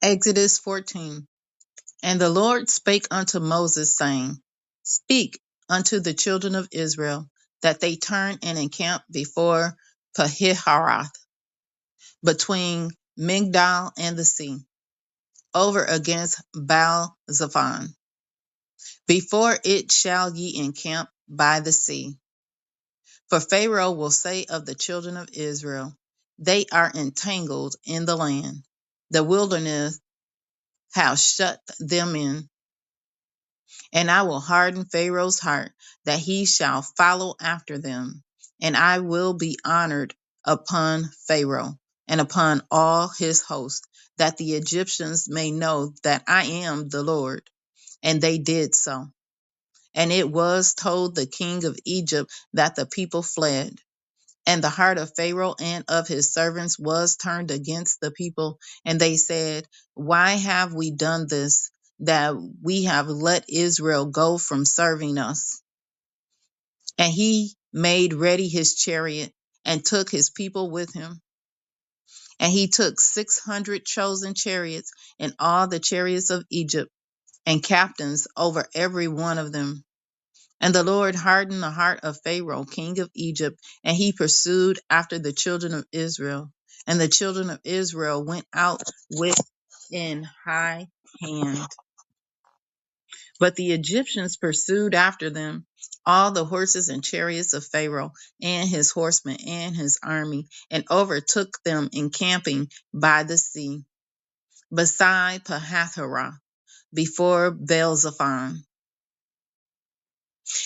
Exodus 14. And the Lord spake unto Moses, saying, Speak unto the children of Israel, that they turn and encamp before Pihahiroth, between Migdol and the sea, over against Baalzephon. Before it shall ye encamp by the sea. For Pharaoh will say of the children of Israel, They are entangled in the land. The wilderness hath shut them in. And I will harden Pharaoh's heart, that he shall follow after them. And I will be honored upon Pharaoh and upon all his host, that the Egyptians may know that I am the Lord. And they did so. And it was told the king of Egypt that the people fled. And the heart of Pharaoh and of his servants was turned against the people. And they said, Why have we done this, that we have let Israel go from serving us? And he made ready his chariot and took his people with him. And he took 600 chosen chariots and all the chariots of Egypt and captains over every one of them. And the Lord hardened the heart of Pharaoh, king of Egypt, and he pursued after the children of Israel. And the children of Israel went out with in high hand. But the Egyptians pursued after them, all the horses and chariots of Pharaoh, and his horsemen and his army, and overtook them encamping by the sea, beside Pihahiroth, before Baalzephon.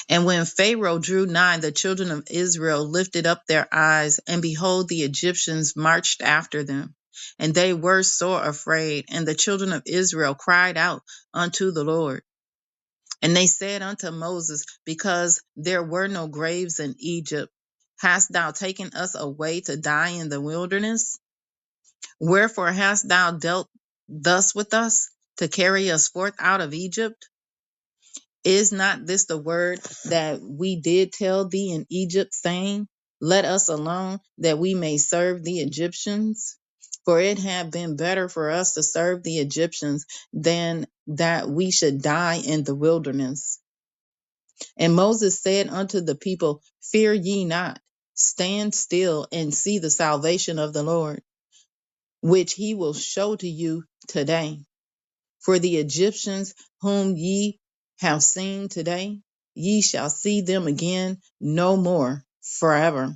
And when Pharaoh drew nigh, the children of Israel lifted up their eyes, and behold, the Egyptians marched after them. And they were sore afraid, and the children of Israel cried out unto the Lord. And they said unto Moses, Because there were no graves in Egypt, hast thou taken us away to die in the wilderness? Wherefore hast thou dealt thus with us, to carry us forth out of Egypt? Is not this the word that we did tell thee in Egypt, saying, Let us alone, that we may serve the Egyptians? For it had been better for us to serve the Egyptians than that we should die in the wilderness. And Moses said unto the people, Fear ye not, stand still and see the salvation of the Lord, which he will show to you today. For the Egyptians whom ye have seen today, ye shall see them again no more forever.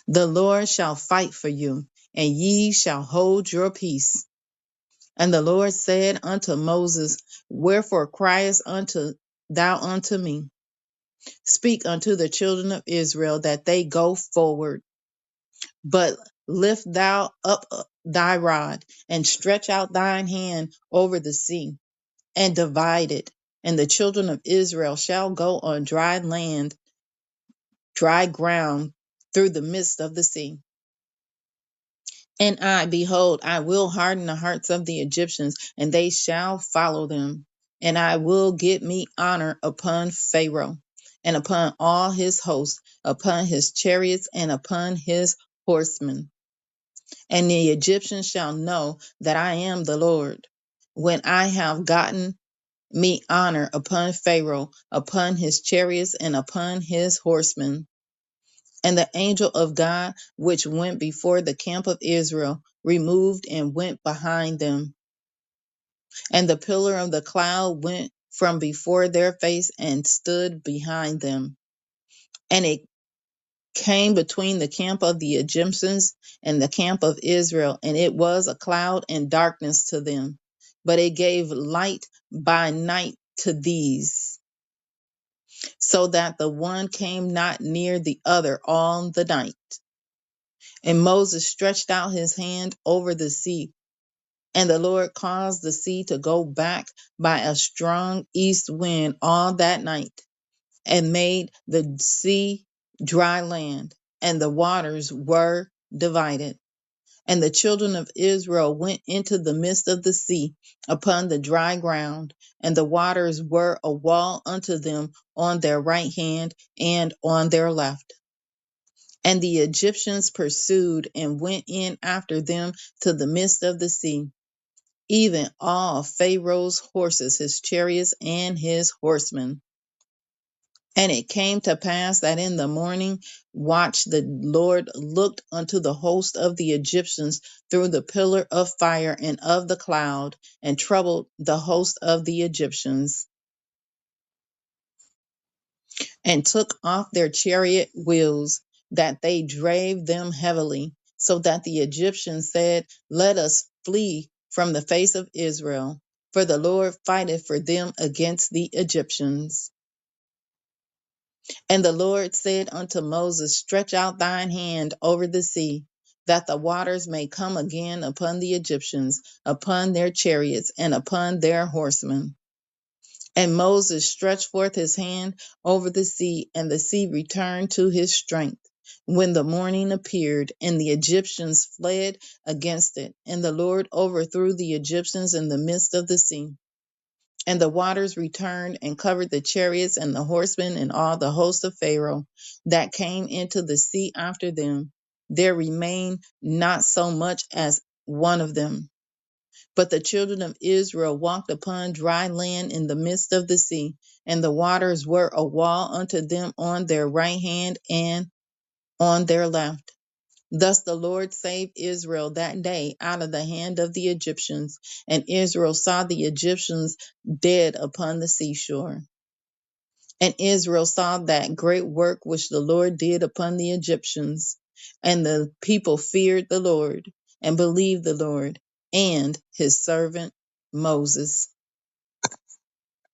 The Lord shall fight for you, and ye shall hold your peace. And the Lord said unto Moses, Wherefore criest thou unto me? Speak unto the children of Israel that they go forward. But lift thou up thy rod, and stretch out thine hand over the sea, and divide it, and the children of Israel shall go on dry land, dry ground, through the midst of the sea. And I, behold, I will harden the hearts of the Egyptians, and they shall follow them. And I will get me honor upon Pharaoh, and upon all his hosts, upon his chariots, and upon his horsemen. And the Egyptians shall know that I am the Lord, when I have gotten me honor upon Pharaoh, upon his chariots, and upon his horsemen. And the angel of God, which went before the camp of Israel, removed and went behind them. And the pillar of the cloud went from before their face and stood behind them. And it came between the camp of the Egyptians and the camp of Israel, and it was a cloud and darkness to them. But it gave light by night to these, so that the one came not near the other all the night. And Moses stretched out his hand over the sea, and the Lord caused the sea to go back by a strong east wind all that night, and made the sea dry land, and the waters were divided. And the children of Israel went into the midst of the sea upon the dry ground, and the waters were a wall unto them on their right hand and on their left. And the Egyptians pursued and went in after them to the midst of the sea. even all Pharaoh's horses, his chariots, and his horsemen. And it came to pass that in the morning watch the Lord looked unto the host of the Egyptians through the pillar of fire and of the cloud, and troubled the host of the Egyptians, and took off their chariot wheels, that they drave them heavily, so that the Egyptians said, Let us flee from the face of Israel, for the Lord fighteth for them against the Egyptians. And the Lord said unto Moses, Stretch out thine hand over the sea, that the waters may come again upon the Egyptians, upon their chariots, and upon their horsemen. And Moses stretched forth his hand over the sea, and the sea returned to his strength. When the morning appeared, and the Egyptians fled against it, and the Lord overthrew the Egyptians in the midst of the sea. And the waters returned and covered the chariots and the horsemen and all the host of Pharaoh that came into the sea after them. There remained not so much as one of them. But the children of Israel walked upon dry land in the midst of the sea, and the waters were a wall unto them on their right hand and on their left. Thus the Lord saved Israel that day out of the hand of the Egyptians, and Israel saw the Egyptians dead upon the seashore. And Israel saw that great work which the Lord did upon the Egyptians, and the people feared the Lord and believed the Lord and his servant Moses.